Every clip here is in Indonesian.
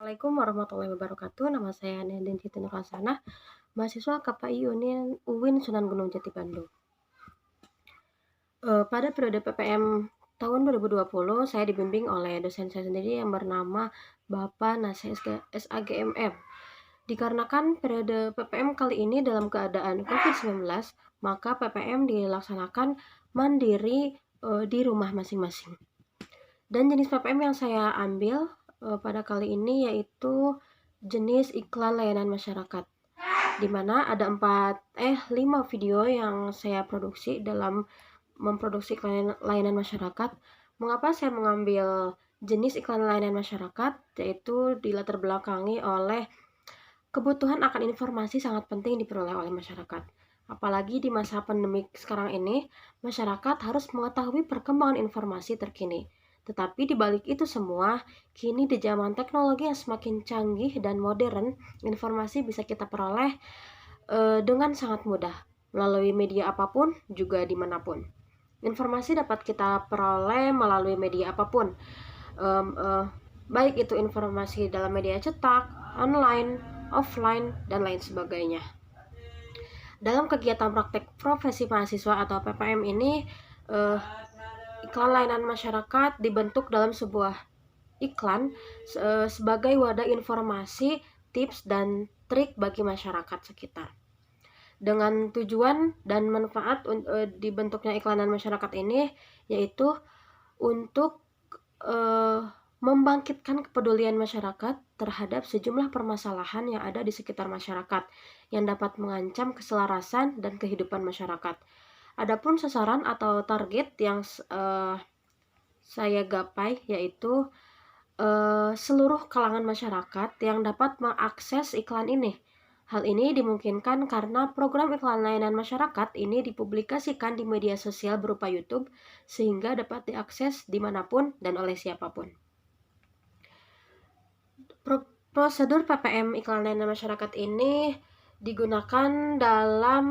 Assalamualaikum warahmatullahi wabarakatuh. Nama saya Nenden Siti Nurhasanah, mahasiswa KPI UIN Sunan Gunung Jati Bandung. Pada periode PPM tahun 2020, saya dibimbing oleh dosen saya sendiri yang bernama Bapak Nasih SAGMM. Dikarenakan periode PPM kali ini dalam keadaan COVID-19, maka PPM dilaksanakan mandiri di rumah masing-masing. Dan jenis PPM yang saya ambil pada kali ini yaitu jenis iklan layanan masyarakat, di mana ada 5 video yang saya produksi dalam memproduksi iklan layanan masyarakat. Mengapa saya mengambil jenis iklan layanan masyarakat? Yaitu dilatar belakangi oleh kebutuhan akan informasi sangat penting diperoleh oleh masyarakat. Apalagi di masa pandemik sekarang ini, masyarakat harus mengetahui perkembangan informasi terkini. Tetapi di balik itu semua, kini di zaman teknologi yang semakin canggih dan modern, informasi bisa kita peroleh dengan sangat mudah, melalui media apapun, juga dimanapun. Informasi dapat kita peroleh melalui media apapun, baik itu informasi dalam media cetak, online, offline, dan lain sebagainya. Dalam kegiatan praktek profesi mahasiswa atau PPM ini, iklan layanan masyarakat dibentuk dalam sebuah iklan sebagai wadah informasi, tips, dan trik bagi masyarakat sekitar. Dengan tujuan dan manfaat dibentuknya iklanan masyarakat ini yaitu untuk membangkitkan kepedulian masyarakat terhadap sejumlah permasalahan yang ada di sekitar masyarakat yang dapat mengancam keselarasan dan kehidupan masyarakat. Adapun sasaran atau target yang saya gapai yaitu seluruh kalangan masyarakat yang dapat mengakses iklan ini. Hal ini dimungkinkan karena program iklan layanan masyarakat ini dipublikasikan di media sosial berupa YouTube sehingga dapat diakses dimanapun dan oleh siapapun. Prosedur PPM iklan layanan masyarakat ini digunakan dalam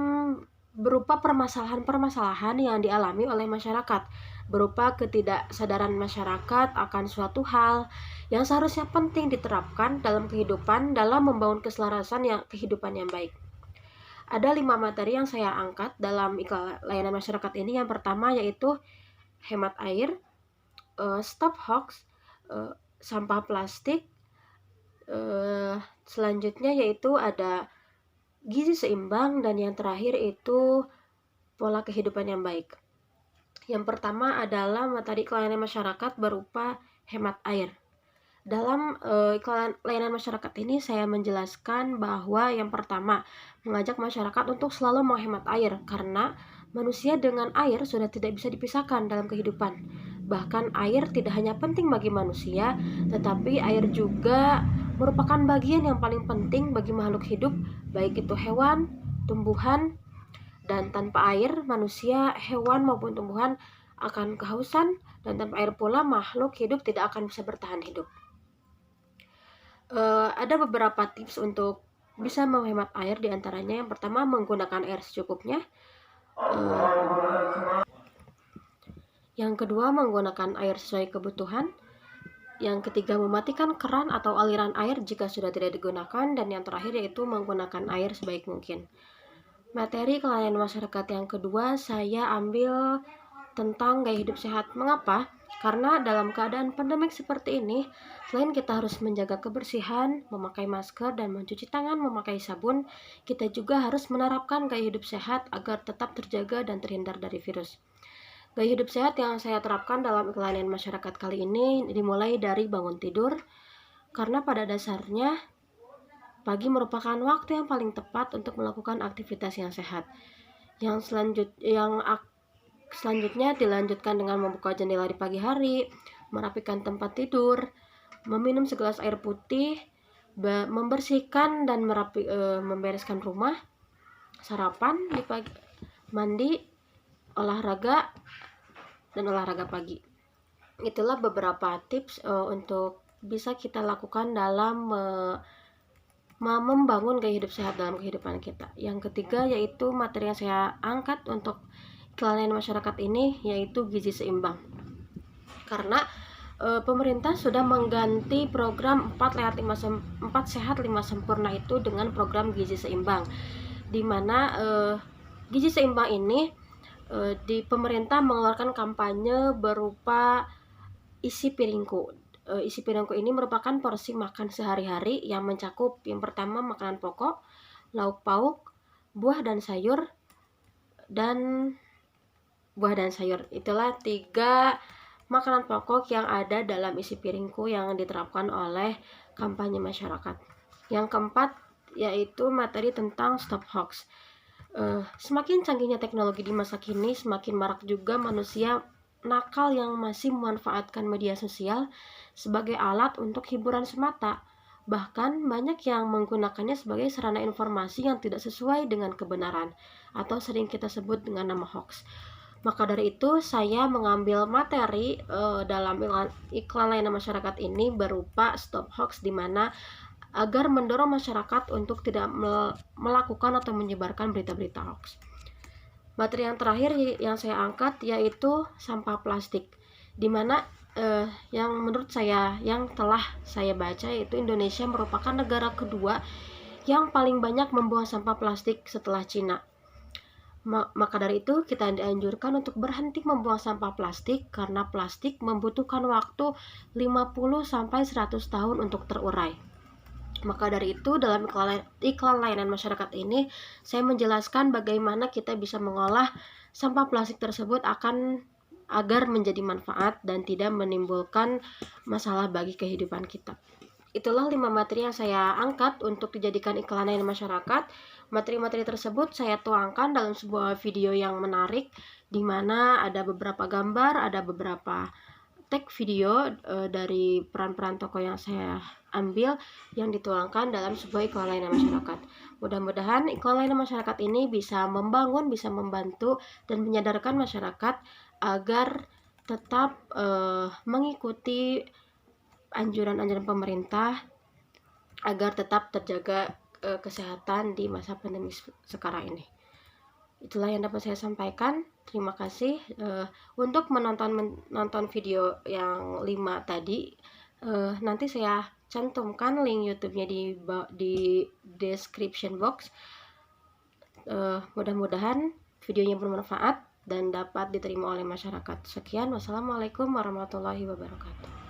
berupa permasalahan-permasalahan yang dialami oleh masyarakat, berupa ketidaksadaran masyarakat akan suatu hal yang seharusnya penting diterapkan dalam kehidupan dalam membangun keselarasan kehidupan yang baik. Ada 5 materi yang saya angkat dalam iklan layanan masyarakat ini. Yang pertama yaitu hemat air, stop hoax, sampah plastik, selanjutnya yaitu ada gizi seimbang, dan yang terakhir itu pola kehidupan yang baik. Yang pertama adalah materi iklan layanan masyarakat berupa hemat air. Dalam iklan layanan masyarakat ini saya menjelaskan bahwa yang pertama, mengajak masyarakat untuk selalu menghemat air karena manusia dengan air sudah tidak bisa dipisahkan dalam kehidupan. Bahkan air tidak hanya penting bagi manusia, tetapi air juga merupakan bagian yang paling penting bagi makhluk hidup, baik itu hewan, tumbuhan, dan tanpa air manusia, hewan maupun tumbuhan akan kehausan, dan tanpa air pula makhluk hidup tidak akan bisa bertahan hidup. Ada beberapa tips untuk bisa menghemat air, diantaranya yang pertama menggunakan air secukupnya, yang kedua menggunakan air sesuai kebutuhan, yang ketiga mematikan keran atau aliran air jika sudah tidak digunakan, dan yang terakhir yaitu menggunakan air sebaik mungkin. Materi layanan masyarakat yang kedua saya ambil tentang gaya hidup sehat. Mengapa? Karena dalam keadaan pandemik seperti ini, selain kita harus menjaga kebersihan, memakai masker, dan mencuci tangan memakai sabun, kita juga harus menerapkan gaya hidup sehat agar tetap terjaga dan terhindar dari virus. Gaya hidup sehat yang saya terapkan dalam iklan layanan masyarakat kali ini dimulai dari bangun tidur, karena pada dasarnya pagi merupakan waktu yang paling tepat untuk melakukan aktivitas yang sehat. Yang selanjutnya dilanjutkan dengan membuka jendela di pagi hari, merapikan tempat tidur, meminum segelas air putih, membersihkan dan membereskan rumah, sarapan di pagi, mandi, olahraga, dan olahraga pagi. Itulah beberapa tips untuk bisa kita lakukan dalam membangun gaya hidup sehat dalam kehidupan kita. Yang ketiga yaitu materi yang saya angkat untuk iklan layanan masyarakat ini yaitu gizi seimbang. Karena pemerintah sudah mengganti program 4 sehat 5 sempurna itu dengan program gizi seimbang, di mana gizi seimbang ini di pemerintah mengeluarkan kampanye berupa isi piringku. Isi piringku ini merupakan porsi makan sehari-hari yang mencakup yang pertama makanan pokok, lauk pauk, buah dan sayur, dan itulah 3 makanan pokok yang ada dalam isi piringku yang diterapkan oleh kampanye masyarakat. Yang keempat yaitu materi tentang stop hoax. Semakin canggihnya teknologi di masa kini, semakin marak juga manusia nakal yang masih memanfaatkan media sosial sebagai alat untuk hiburan semata. Bahkan banyak yang menggunakannya sebagai sarana informasi yang tidak sesuai dengan kebenaran atau sering kita sebut dengan nama hoax. Maka dari itu saya mengambil materi dalam iklan layanan masyarakat ini berupa stop hoax, di mana agar mendorong masyarakat untuk tidak melakukan atau menyebarkan berita-berita hoax. Materi yang terakhir yang saya angkat yaitu sampah plastik, di mana yang menurut saya yang telah saya baca yaitu Indonesia merupakan negara kedua yang paling banyak membuang sampah plastik setelah Cina. Maka dari itu kita dianjurkan untuk berhenti membuang sampah plastik karena plastik membutuhkan waktu 50-100 tahun untuk terurai. Maka dari itu dalam iklan layanan masyarakat ini saya menjelaskan bagaimana kita bisa mengolah sampah plastik tersebut agar menjadi manfaat dan tidak menimbulkan masalah bagi kehidupan kita. Itulah 5 materi yang saya angkat untuk dijadikan iklan layanan masyarakat. Materi-materi tersebut saya tuangkan dalam sebuah video yang menarik, di mana ada beberapa gambar, ada beberapa tag video dari peran-peran tokoh yang saya ambil yang dituangkan dalam sebuah iklan layanan masyarakat. Mudah-mudahan iklan layanan masyarakat ini bisa membangun, bisa membantu dan menyadarkan masyarakat agar tetap mengikuti anjuran-anjuran pemerintah agar tetap terjaga kesehatan di masa pandemi sekarang ini. Itulah yang dapat saya sampaikan. Terima kasih. Untuk menonton video yang 5 tadi, nanti saya cantumkan link YouTube-nya di description box. Mudah-mudahan videonya bermanfaat dan dapat diterima oleh masyarakat. Sekian, wassalamualaikum warahmatullahi wabarakatuh.